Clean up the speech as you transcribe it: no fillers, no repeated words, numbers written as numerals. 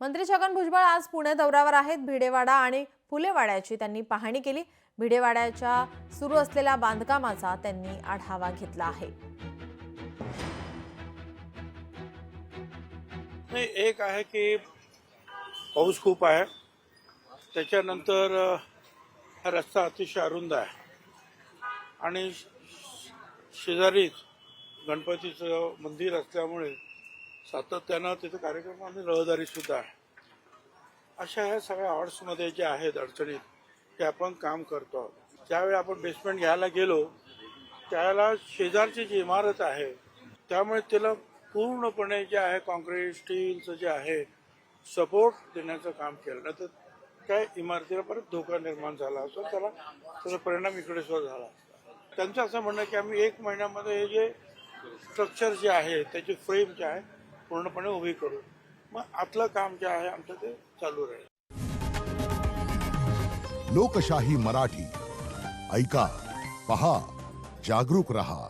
मंत्री छगन भुजबळ आज पुणे दौऱ्यावर आहेत। भिडेवाडा आणि फुलेवाड्याची त्यांनी पाहणी केली। भिडेवाड्याच्या सुरू असलेल्या बांधकामाचा त्यांनी आढावा घेतला आहे। एक आहे की पाऊस खूप आहे, त्याच्यानंतर हा रस्ता अतिशय अरुंद आहे आणि शेजारीच गणपतीचं मंदिर असल्यामुळे सातत्यानं तिथे कार्यक्रम आणि रहदारी सुद्धा आहे। अशा ह्या सगळ्या ऑर्ड्समध्ये जे आहेत अडचणीत ते आपण काम करतो आहोत। ज्यावेळी आपण बेसमेंट घ्यायला गेलो त्याला शेजारची जी इमारत आहे त्यामुळे त्याला पूर्णपणे जे आहे कॉन्क्रीट स्टीलचं जे आहे सपोर्ट देण्याचं काम केलं, नाही तर त्या इमारतीला परत धोका निर्माण झाला असतो, त्याचा परिणाम इकडे सुद्धा झाला असता। त्यांचं असं म्हणणं की आम्ही 1 महिन्यामध्ये हे जे स्ट्रक्चर जे आहे त्याची फ्रेम जे आहे पूर्णपणे उभी करू, मग आतलं काम जे आहे आमचं ते चालू राहील। लोकशाही मराठी ऐका, पहा, जागरूक रहा।